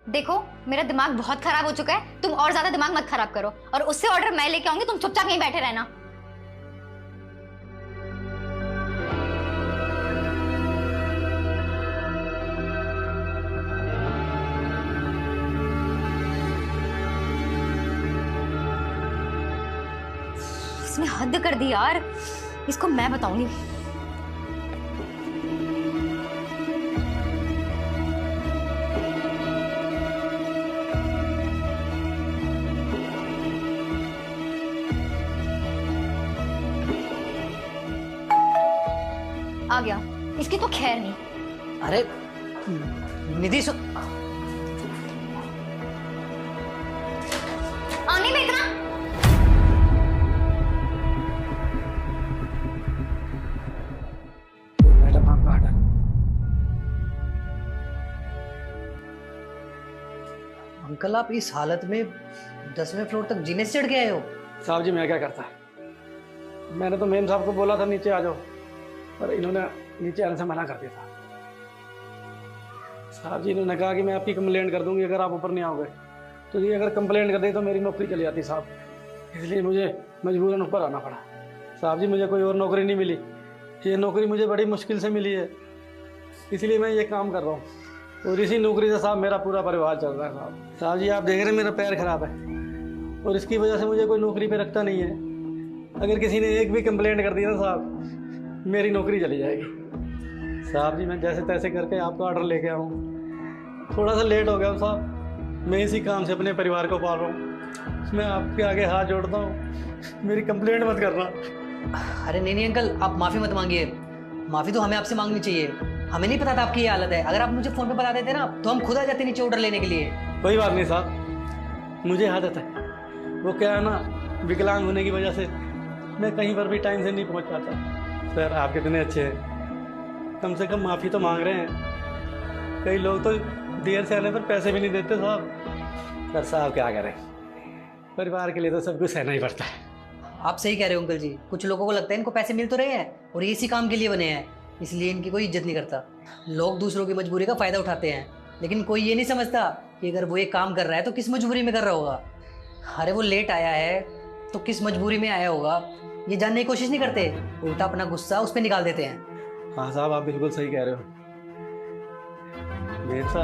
देखो, मेरा दिमाग बहुत खराब हो चुका है, तुम और ज्यादा दिमाग मत खराब करो। और उससे ऑर्डर मैं लेके आऊंगी, तुम चुपचाप यहीं बैठे रहना। इसने हद कर दी यार, इसको मैं बताऊंगी। आ गया, इसकी तो खैर नहीं। अरे निधि आने में इतना मैडम आप बाहर। अंकल, आप इस हालत में 10वें फ्लोर तक जीने से चढ़ के आए हो? साहब जी मैं क्या करता, मैंने तो मेम साहब को बोला था नीचे आ जाओ, पर इन्होंने नीचे आने से मना कर दिया था। साहब जी इन्होंने कहा कि मैं आपकी कंप्लेंट कर दूंगी अगर आप ऊपर नहीं आओगे। तो ये अगर कंप्लेंट कर दी तो मेरी नौकरी चली जाती साहब, इसलिए मुझे मजबूरन ऊपर आना पड़ा। साहब जी मुझे कोई और नौकरी नहीं मिली, ये नौकरी मुझे बड़ी मुश्किल से मिली है, इसलिए मैं ये काम कर रहा हूँ। और इसी नौकरी से साहब मेरा पूरा परिवार चल रहा है। साहब जी आप देख रहे हैं मेरा पैर खराब है और इसकी वजह से मुझे कोई नौकरी पे रखता नहीं है। अगर किसी ने एक भी कंप्लेंट कर दी ना साहब, मेरी नौकरी चली जाएगी। साहब जी मैं जैसे तैसे करके आपका ऑर्डर लेके आऊँ, थोड़ा सा लेट हो गया साहब, मैं इसी काम से अपने परिवार को पाल रहा हूँ। मैं आपके आगे हाथ जोड़ता हूँ, मेरी कंप्लेंट मत करना। अरे नहीं अंकल, आप माफ़ी मत मांगिए। माफ़ी तो हमें आपसे मांगनी चाहिए, हमें नहीं पता था आपकी ये हालत है। अगर आप मुझे फ़ोन पे बता देते ना तो हम खुद आ जाते नीचे ऑर्डर लेने के लिए। कोई बात नहीं साहब, मुझे आदत है। वो क्या है ना, विकलांग होने की वजह से मैं कहीं पर भी टाइम से नहीं पहुंच पाता। सर आप कितने अच्छे हैं, कम से कम माफ़ी तो मांग रहे हैं। कई लोग तो देर से आने पर पैसे भी नहीं देते साहब। सर साहब क्या करें, परिवार के लिए तो सब कुछ सहना ही पड़ता है। आप सही कह रहे हो अंकल जी, कुछ लोगों को लगता है इनको पैसे मिल तो रहे हैं और ये इसी काम के लिए बने हैं, इसलिए इनकी कोई इज्जत नहीं करता। लोग दूसरों की मजबूरी का फ़ायदा उठाते हैं, लेकिन कोई ये नहीं समझता कि अगर वो ये काम कर रहा है तो किस मजबूरी में कर रहा होगा। अरे वो लेट आया है तो किस मजबूरी में आया होगा, ये जानने की कोशिश नहीं करते, उल्टा अपना गुस्सा उस पर निकाल देते हैं। हाँ साहब आप बिल्कुल सही कह रहे हो। मेरे साथ